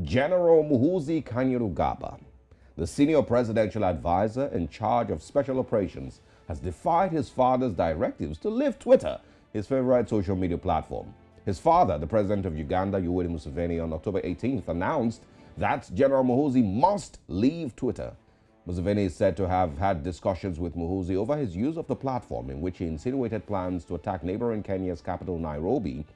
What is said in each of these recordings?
General Muhoozi Kainerugaba, the senior presidential advisor in charge of special operations, has defied his father's directives to leave Twitter, his favorite social media platform. His father, the president of Uganda, Yoweri Museveni, on October 18th announced that General Muhoozi must leave Twitter. Museveni is said to have had discussions with Muhoozi over his use of the platform, in which he insinuated plans to attack neighboring Kenya's capital, Nairobi,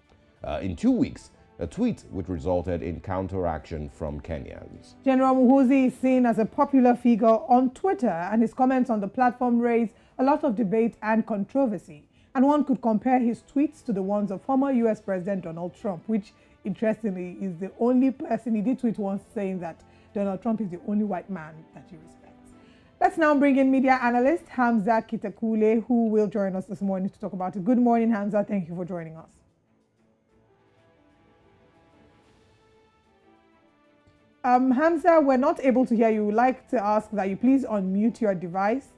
in 2 weeks, a tweet which resulted in counteraction from Kenyans. General Muhoozi is seen as a popular figure on Twitter, and his comments on the platform raised a lot of debate and controversy. And one could compare his tweets to the ones of former US President Donald Trump, which, interestingly, is the only person. He did tweet once saying that Donald Trump is the only white man that he respects. Let's now bring in media analyst Hamza Kitakule, who will join us this morning to talk about it. Good morning, Hamza. Thank you for joining us. Hamza, we're not able to hear you. We'd like to ask that you please unmute your device.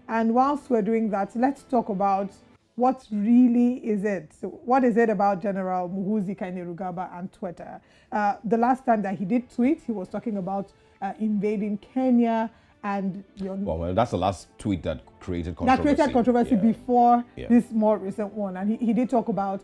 And whilst we're doing that, let's talk about what really is it. So what is it about General Muhoozi Kainerugaba and Twitter? The last time that he did tweet, he was talking about invading Kenya. And well, that's the last tweet that created controversy. That created controversy before this more recent one. And he did talk about,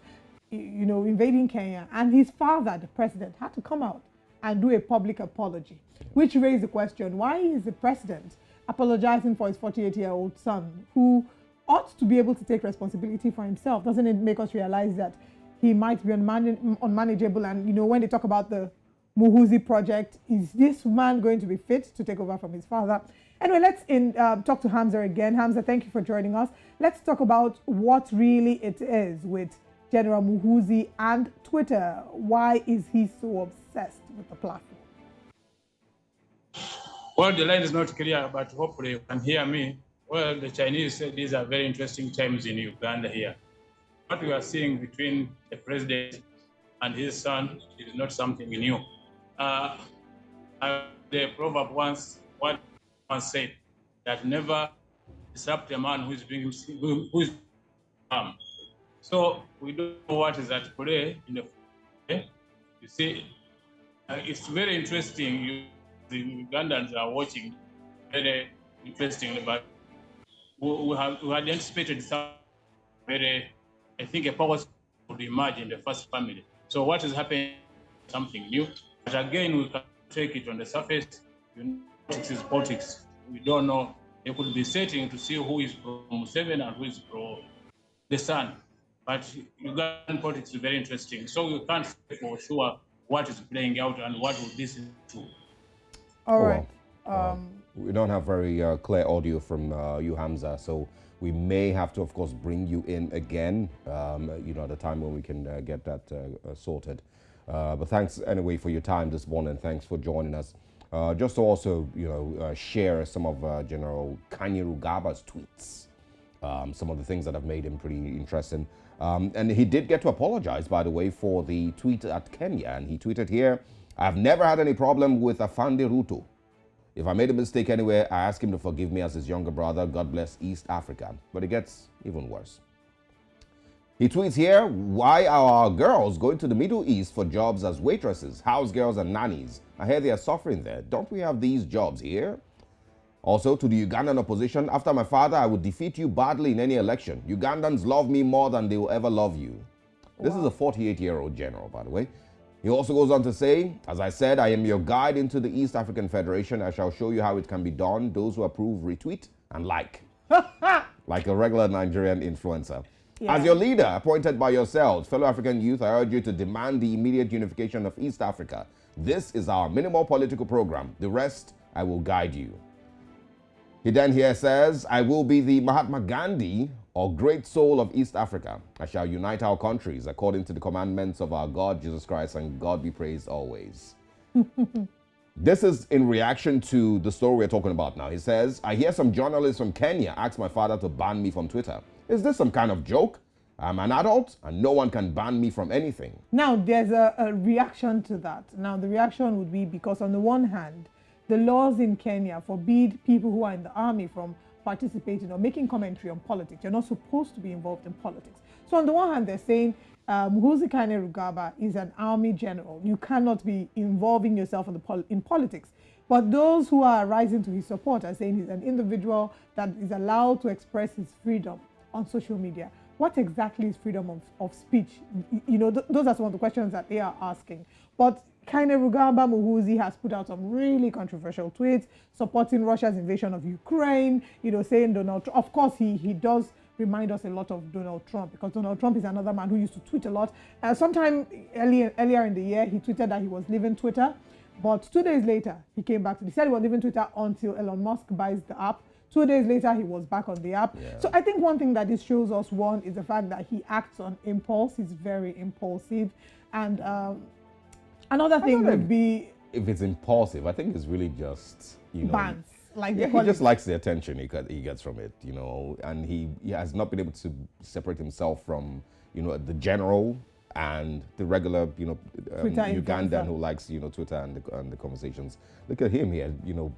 invading Kenya. And his father, the president, had to come out and do a public apology, which raised the question, why is the president apologizing for his 48-year-old son, who ought to be able to take responsibility for himself? Doesn't it make us realize that he might be unmanageable? And, when they talk about the Muhoozi project, is this man going to be fit to take over from his father? Anyway, let's talk to Hamza again. Hamza, thank you for joining us. Let's talk about what really it is with General Muhoozi and Twitter. Why is he so obsessed with the platform? Well, the line is not clear, but hopefully you can hear me. Well, the Chinese said these are very interesting times in Uganda here. What we are seeing between the president and his son is not something new. The proverb once said that never disrupt a man who is doing harm. So we don't know what is at play in the. You see, it's very interesting. The Ugandans are watching very interestingly, but we had anticipated some very, I think, a power would emerge in the first family. So what is happening? Something new. But again, we can take it on the surface. Politics is politics. We don't know. They could be setting to see who is pro Museveni and who is pro the son. But Ugandan politics is very interesting. So we can't say for sure what is playing out and what will this do. All right. We don't have very clear audio from you, Hamza, so we may have to, of course, bring you in again, at the time when we can get that sorted. But thanks anyway for your time this morning. Thanks for joining us. Just to also, share some of General Kainerugaba's tweets, some of the things that have made him pretty interesting. And he did get to apologize, by the way, for the tweet at Kenya. And he tweeted here, "I've never had any problem with Afande Ruto. If I made a mistake anywhere, I ask him to forgive me as his younger brother. God bless East Africa." But it gets even worse. He tweets here, "Why are our girls going to the Middle East for jobs as waitresses, house girls, and nannies? I hear they are suffering there. Don't we have these jobs here?" Also, to the Ugandan opposition, "After my father, I would defeat you badly in any election. Ugandans love me more than they will ever love you." Wow. This is a 48-year-old general, by the way. He also goes on to say, "As I said, I am your guide into the East African Federation. I shall show you how it can be done. Those who approve, retweet, and like." Like a regular Nigerian influencer. Yeah. "As your leader, appointed by yourselves, fellow African youth, I urge you to demand the immediate unification of East Africa. This is our minimal political program. The rest, I will guide you." He then here says, "I will be the Mahatma Gandhi or great soul of East Africa. I shall unite our countries according to the commandments of our God, Jesus Christ, and God be praised always." This is in reaction to the story we're talking about now. He says, "I hear some journalists from Kenya ask my father to ban me from Twitter. Is this some kind of joke? I'm an adult and no one can ban me from anything." Now, there's a reaction to that. Now, the reaction would be because on the one hand, the laws in Kenya forbid people who are in the army from participating or making commentary on politics. You're not supposed to be involved in politics. So on the one hand, they're saying Muhoozi Kainerugaba is an army general. You cannot be involving yourself in politics. But those who are rising to his support are saying he's an individual that is allowed to express his freedom on social media. What exactly is freedom of speech? You know, those are some of the questions that they are asking. But Kainerugaba Muhoozi has put out some really controversial tweets supporting Russia's invasion of Ukraine, you know, saying Donald Trump. Of course, he does remind us a lot of Donald Trump, because Donald Trump is another man who used to tweet a lot. Sometime earlier in the year, he tweeted that he was leaving Twitter. But 2 days later, he came back. He said he was leaving Twitter until Elon Musk buys the app. 2 days later, he was back on the app. Yeah. So I think one thing that this shows us, one, is the fact that he acts on impulse. He's very impulsive. And another thing would be... If it's impulsive, I think it's really just, you know... Bans. Like he just likes the attention he gets from it, you know, and he has not been able to separate himself from, you know, the general and the regular, you know, Ugandan who likes, you know, Twitter and the conversations. Look at him here, you know,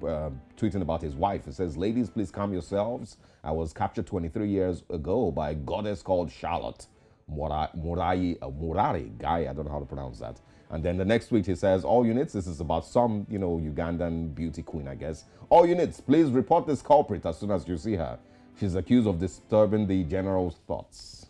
tweeting about his wife. It says, "Ladies, please calm yourselves. I was captured 23 years ago by a goddess called Charlotte Murari guy. I don't know how to pronounce that." And then the next tweet he says, "All units," this is about some, you know, Ugandan beauty queen, I guess. "All units, please report this culprit as soon as you see her. She's accused of disturbing the general's thoughts."